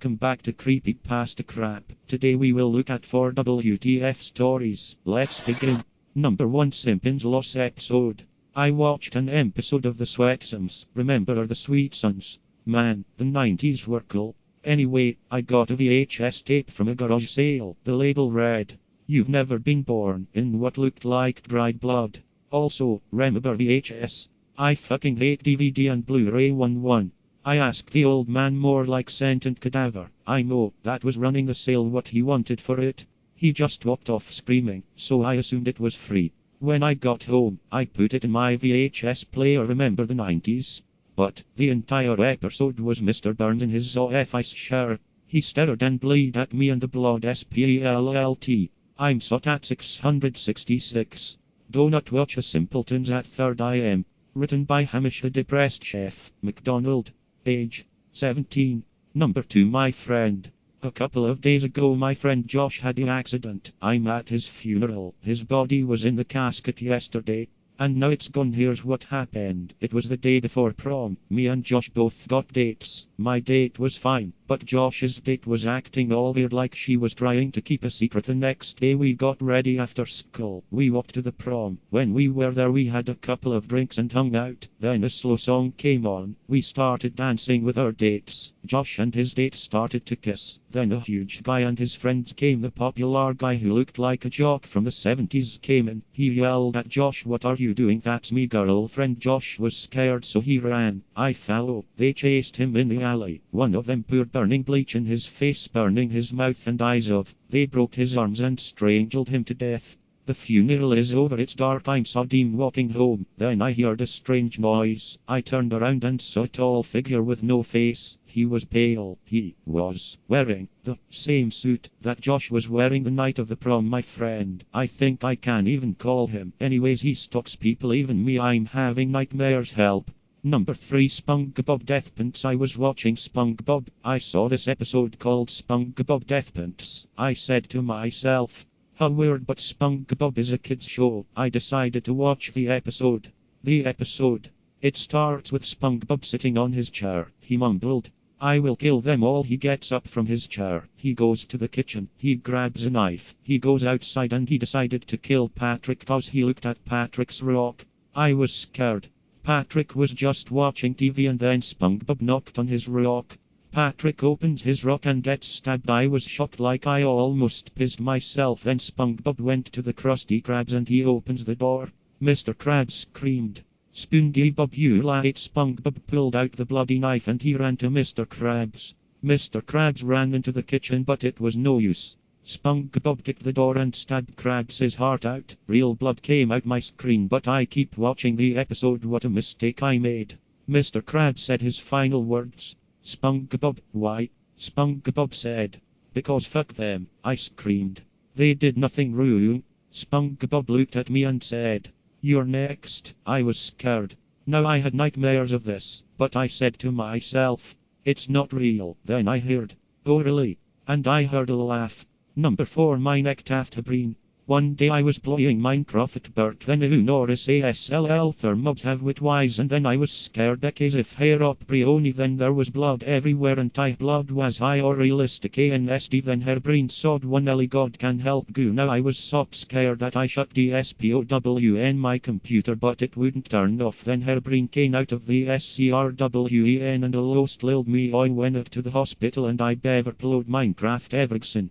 welcome back to Creepypasta Crap. Today we will look at 4 WTF stories. Let's begin. Number 1, Simpsons Lost episode. I watched an episode of the Sweetsums. Remember the Sweet Sons? Man, the 90s were cool. Anyway, I got a VHS tape from a garage sale. The label read, "You've never been born," in what looked like dried blood. Also, remember VHS? I fucking hate DVD and Blu-ray 1-1. I asked the old man, more like sentient cadaver. I know, that was running the sale, what he wanted for it. He just walked off screaming, so I assumed it was free. When I got home, I put it in my VHS player. Remember the 90s? But the entire episode was Mr. Burns in his office shirt. He stared and bleed at me and the blood spelt. I'm sot at 666. Do not watch a Simpletons at 3rd AM. Written by Hamish the Depressed Chef, McDonald. Age 17. Number 2, my friend. A couple of days ago my friend Josh had an accident. I'm at his funeral. His body was in the casket yesterday. And now it's gone. Here's what happened. It was the day before prom. Me and Josh both got dates. My date was fine, but Josh's date was acting all weird, like she was trying to keep a secret. The next day we got ready after school. We walked to the prom. When we were there we had a couple of drinks and hung out. Then a slow song came on. We started dancing with our dates. Josh and his date started to kiss. Then a huge guy and his friend came. The popular guy who looked like a jock from the 70s came in. He yelled at Josh, "What are you doing? That's me girlfriend." Josh was scared, so he ran. I followed. They chased him in the alley. One of them poured burning bleach in his face, burning his mouth and eyes off. They broke his arms and strangled him to death. The funeral is over. It's dark. I'm so dim walking home. Then I heard a strange noise. I turned around and saw a tall figure with no face. He was pale. He was wearing the same suit that Josh was wearing the night of the prom. My friend, I think I can even call him. Anyways, he stalks people, even me. I'm having nightmares. Help. Number 3, SpongeBob Death Pants. I was watching SpongeBob. I saw this episode called SpongeBob Death Pants. I said to myself, how weird, but SpongeBob is a kid's show. I decided to watch the episode. It starts with SpongeBob sitting on his chair. He mumbled, "I will kill them all." He gets up from his chair. He goes to the kitchen. He grabs a knife. He goes outside and he decided to kill Patrick cause he looked at Patrick's rock. I was scared. Patrick was just watching TV and then SpongeBob knocked on his rock. Patrick opens his rock and gets stabbed. I was shocked, like I almost pissed myself. Then SpongeBob went to the Krusty Krabs and he opens the door. Mr. Krabs screamed, "SpongeBob, you lied." SpongeBob pulled out the bloody knife and he ran to Mr. Krabs. Mr. Krabs ran into the kitchen, but it was no use. SpongeBob kicked the door and stabbed Krabs' heart out. Real blood came out my screen, but I keep watching the episode. What a mistake I made. Mr. Krabs said his final words. SpongeBob, why? SpongeBob said, "Because fuck them." I screamed. They did nothing wrong. SpongeBob looked at me and said, "You're next." I was scared. Now I had nightmares of this, but I said to myself, it's not real. Then I heard, "Oh really?" And I heard a laugh. Number 4, my Nectaftabrine. One day I was playing Minecraft at Bert, then Unoris ASLL thermobs have witwise, and then I was scared because if hair up Brioni, then there was blood everywhere and type blood was high or realistic ANSD, then Hairbrain sod one Ellie God can help goo. Now I was so scared that I shut the SPOWN my computer, but it wouldn't turn off. Then Hairbrain came out of the SCRWEN and almost killed me. I went to the hospital and I bever played Minecraft ever since.